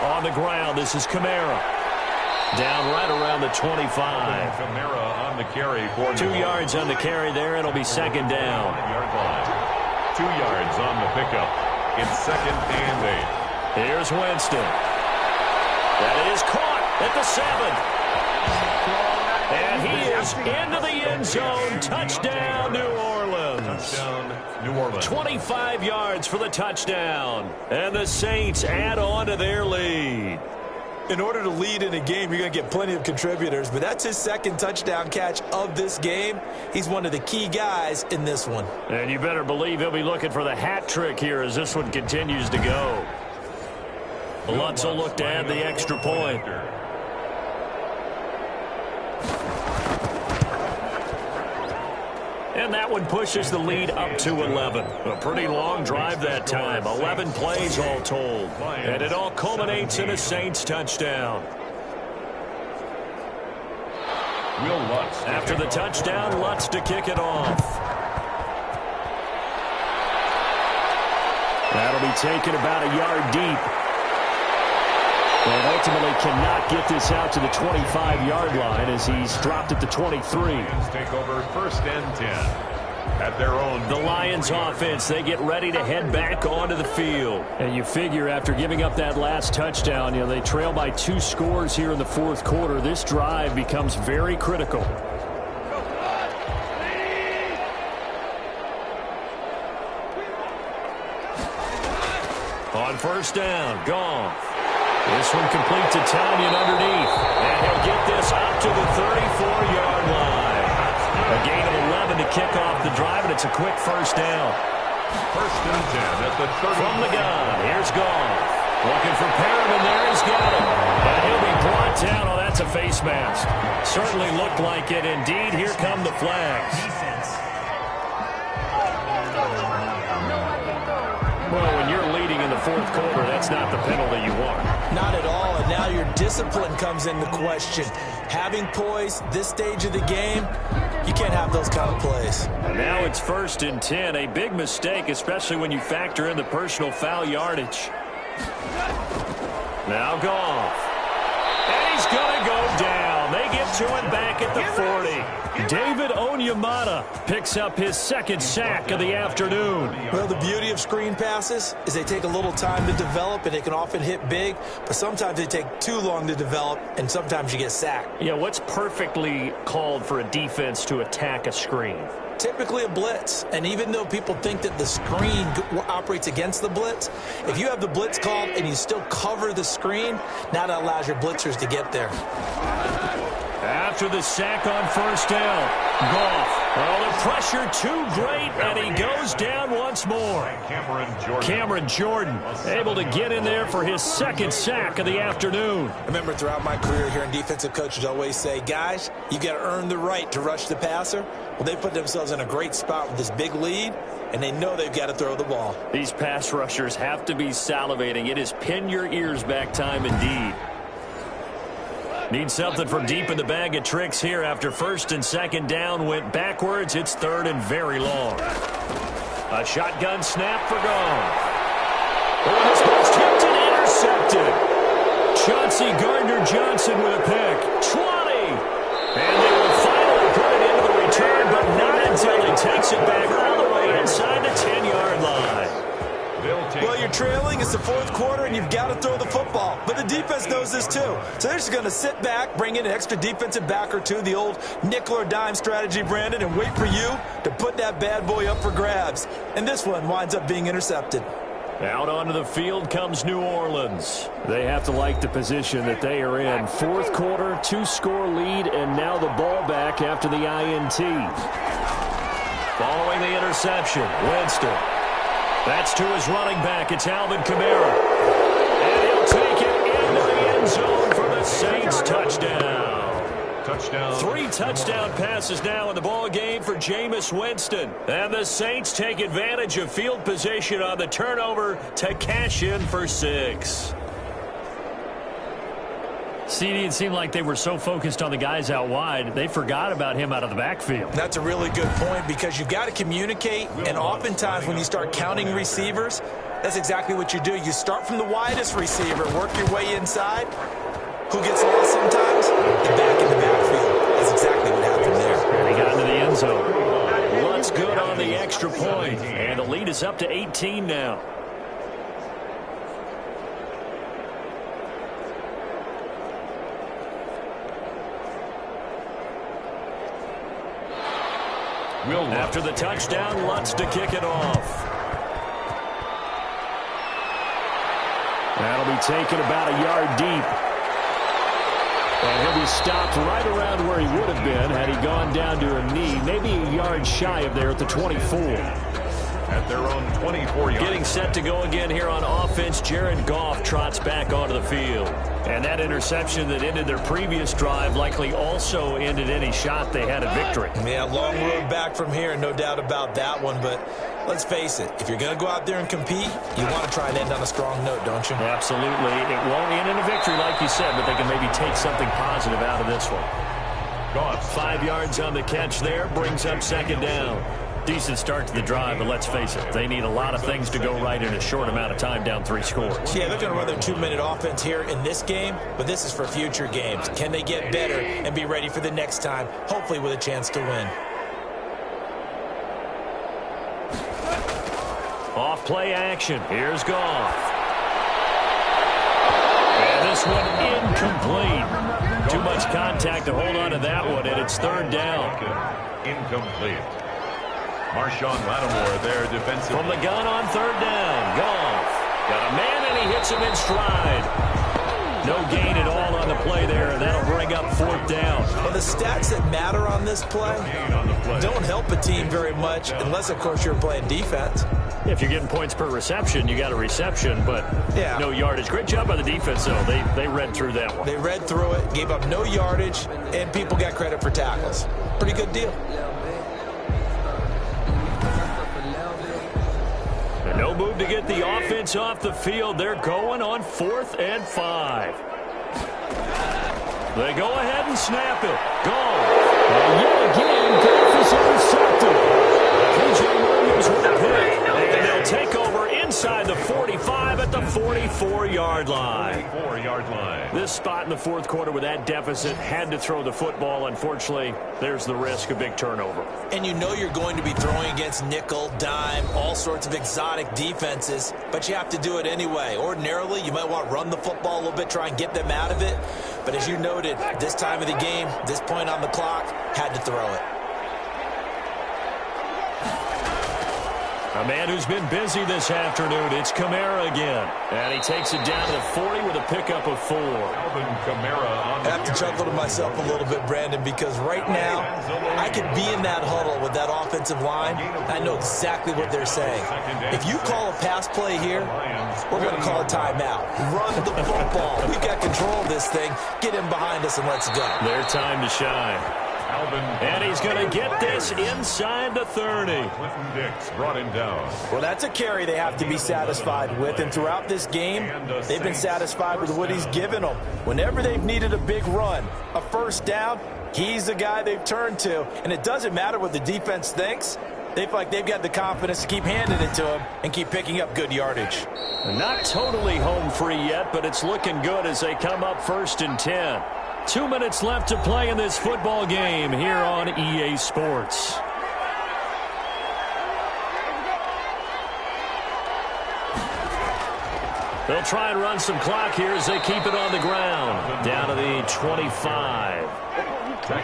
S2: On the ground, this is Kamara. Down right around the 25.
S1: Kamara on the carry for
S2: 2 yards on the carry there. It'll be 2nd down.
S1: 2 yards on the pickup. It's 2nd and 8.
S2: Here's Winston. That is caught at the 7. And he is into the end zone. Touchdown, New Orleans.
S1: Touchdown, New Orleans.
S2: 25 yards for the touchdown. And the Saints add on to their lead.
S3: In order to lead in a game, you're going to get plenty of contributors, but that's his 2nd touchdown catch of this game. He's one of the key guys in this one.
S2: And you better believe he'll be looking for the hat trick here as this one continues to go. Lutz will look to add the extra point. And that one pushes the lead up to 11. A pretty long drive that time. 11 plays all told. And it all culminates in a Saints touchdown.
S1: Will Lutz.
S2: After the touchdown, Lutz to kick it off. That'll be taken about a yard deep. And ultimately cannot get this out to the 25-yard line as he's dropped at the 23.
S1: Take over 1st and 10 at their own.
S2: The Lions offense, they get ready to head back onto the field. And you figure after giving up that last touchdown, they trail by 2 scores here in the 4th quarter. This drive becomes very critical. On 1st down, Goff. This one complete to Tonyan underneath. And he'll get this up to the 34-yard line. A gain of 11 to kick off the drive, and it's a quick first down.
S1: 1st and 10 at the 30.
S2: From the gun, here's Goff. Looking for Perriman there, he's got it. And he'll be brought down. Oh, that's a face mask. Certainly looked like it. Indeed, here come the flags. Well, when you're leading in the 4th quarter, that's not the penalty you want.
S3: Not at all, and now your discipline comes into question. Having poise this stage of the game, you can't have those kind of plays.
S2: And now it's 1st and 10, a big mistake, especially when you factor in the personal foul yardage. Now Goff. And he's going to go down. They get to him back at the 40. David Onyemata picks up his 2nd sack of the afternoon.
S3: Well, the beauty of screen passes is they take a little time to develop, and they can often hit big, but sometimes they take too long to develop, and sometimes you get sacked.
S2: Yeah, what's perfectly called for a defense to attack a screen?
S3: Typically a blitz, and even though people think that the screen operates against the blitz, if you have the blitz called and you still cover the screen, now that allows your blitzers to get there.
S2: After the sack on first down, Goff. Oh, the pressure too great, and he goes down once more. Cameron Jordan able to get in there for his second sack of the afternoon.
S3: I remember throughout my career here in defensive coaches always say, guys, you got to earn the right to rush the passer. Well, they put themselves in a great spot with this big lead, and they know they've got to throw the ball.
S2: These pass rushers have to be salivating. It is pin your ears back time indeed. Need something from deep in the bag of tricks here after first and second down went backwards. It's third and very long. A shotgun snap for Goff. Oh, this ball's tipped and intercepted. Chauncey Gardner-Johnson with a pick. 20. And they will finally put it into the return, but not until he takes it back all the way inside the 10-yard line.
S3: Well, you're trailing. It's the fourth quarter, and you've got to throw the football. But the defense knows this, too. So they're just going to sit back, bring in an extra defensive back or two, the old nickel or dime strategy, Brandon, and wait for you to put that bad boy up for grabs. And this one winds up being intercepted.
S2: Out onto the field comes New Orleans. They have to like the position that they are in. Fourth quarter, 2-score lead, and now the ball back after the INT. Following the interception, Winston. That's to his running back. It's Alvin Kamara. And he'll take it into the end zone for the Saints touchdown.
S1: Touchdown.
S2: 3 touchdown passes now in the ball game for Jameis Winston. And the Saints take advantage of field position on the turnover to cash in for 6. CD, it seemed like they were so focused on the guys out wide, they forgot about him out of the backfield.
S3: That's a really good point because you've got to communicate, and oftentimes when you start counting receivers, that's exactly what you do. You start from the widest receiver, work your way inside. Who gets lost sometimes? The back in the backfield. That's exactly what happened there.
S2: And he got into the end zone. Lutz good on the extra point, and the lead is up to 18 now. After the touchdown, Lutz to kick it off. That'll be taken about a yard deep. And he'll be stopped right around where he would have been had he gone down to a knee, maybe a yard shy of there at the 24.
S1: At their own 24 yards.
S2: Getting set to go again here on offense, Jared Goff trots back onto the field. And that interception that ended their previous drive likely also ended any shot they had at victory.
S3: Yeah, long road back from here, no doubt about that one. But let's face it, if you're going to go out there and compete, you want to try and end on a strong note, don't you?
S2: Absolutely. It won't end in a victory like you said, but they can maybe take something positive out of this one.
S1: Goff.
S2: 5 yards on the catch there, brings up second down. Decent start to the drive, but let's face it, they need a lot of things to go right in a short amount of time, down 3 scores.
S3: Yeah, they're going to run their 2-minute offense here in this game, but this is for future games. Can they get better and be ready for the next time, hopefully with a chance to win?
S2: Off play action. Here's Goff. And this one incomplete. Too much contact to hold on to that one, and it's third down.
S1: Incomplete. Marshawn Lattimore there defensive.
S2: From the gun on third down. Goff got a man, and he hits him in stride. No gain at all on the play there, and that'll bring up fourth down.
S3: Well, the stats that matter on this play don't help a team very much unless, of course, you're playing defense.
S2: If you're getting points per reception, you got a reception, but no yardage. Great job by the defense, though. They read through that one.
S3: They read through it, gave up no yardage, and people got credit for tackles. Pretty good deal.
S2: No move to get the offense off the field. They're going on 4th and 5. They go ahead and snap it. Goff. And yet again, Goff is intercepted. P.J. Williams with a pick. And they'll take over inside the 45 at the 44-yard line.
S1: 44-yard line.
S2: This spot in the fourth quarter with that deficit had to throw the football. Unfortunately, there's the risk of big turnover.
S3: And you know you're going to be throwing against nickel, dime, all sorts of exotic defenses, but you have to do it anyway. Ordinarily, you might want to run the football a little bit, try and get them out of it. But as you noted, this time of the game, this point on the clock, had to throw it.
S2: A man who's been busy this afternoon. It's Kamara again. And he takes it down to the 40 with a pickup of 4.
S1: Alvin Kamara on the
S3: I have to chuckle to myself a little bit, Brandon, because right now I could be in that huddle with that offensive line. I know exactly what they're saying. If you call a pass play here, we're going to call a timeout. Run the football. We've got control of this thing. Get him behind us and let's go.
S2: Their time to shine. And he's going to get this inside the 30.
S1: Clinton Dix brought him down.
S3: Well, that's a carry they have to be satisfied with. And throughout this game, they've been satisfied with what he's given them. Whenever they've needed a big run, a first down, he's the guy they've turned to. And it doesn't matter what the defense thinks. They feel like they've got the confidence to keep handing it to him and keep picking up good yardage.
S2: Not totally home free yet, but it's looking good as they come up 1st and 10. 2 minutes left to play in this football game here on EA Sports. They'll try and run some clock here as they keep it on the ground. Down to the 25.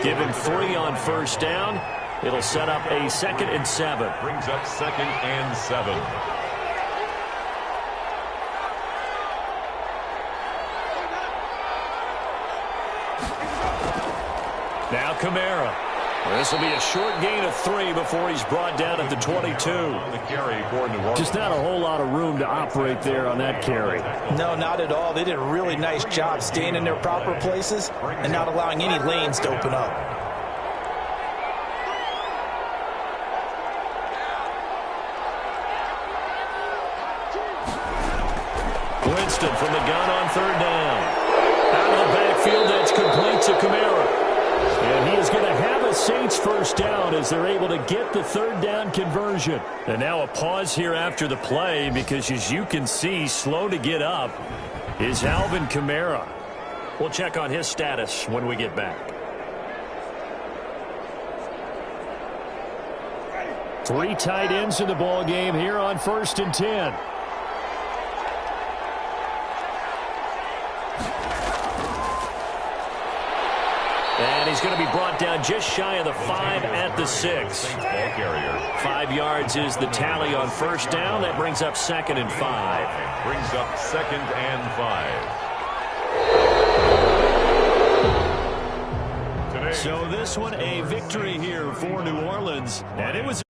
S2: Give him 3 on first down. It'll set up a 2nd and 7.
S1: Brings up 2nd and 7.
S2: Now Kamara. This will be a short gain of 3 before he's brought down at the 22.
S1: On the carry for New Orleans.
S2: Just not a whole lot of room to operate there on that carry.
S3: No, not at all. They did a really nice job staying in their proper places and not allowing any lanes to open up.
S2: Winston from the gun on 3rd down. Out of the backfield, that's complete to Kamara. And he is going to have a Saints first down as they're able to get the 3rd down conversion. And now a pause here after the play because, as you can see, slow to get up is Alvin Kamara. We'll check on his status when we get back. 3 tight ends in the ball game here on 1st and 10. And he's going to be brought down just shy of the 5 at the 6. 5 yards is the tally on first down. That brings up 2nd and 5.
S1: Brings up 2nd and 5.
S2: So this one a victory here for New Orleans. And it was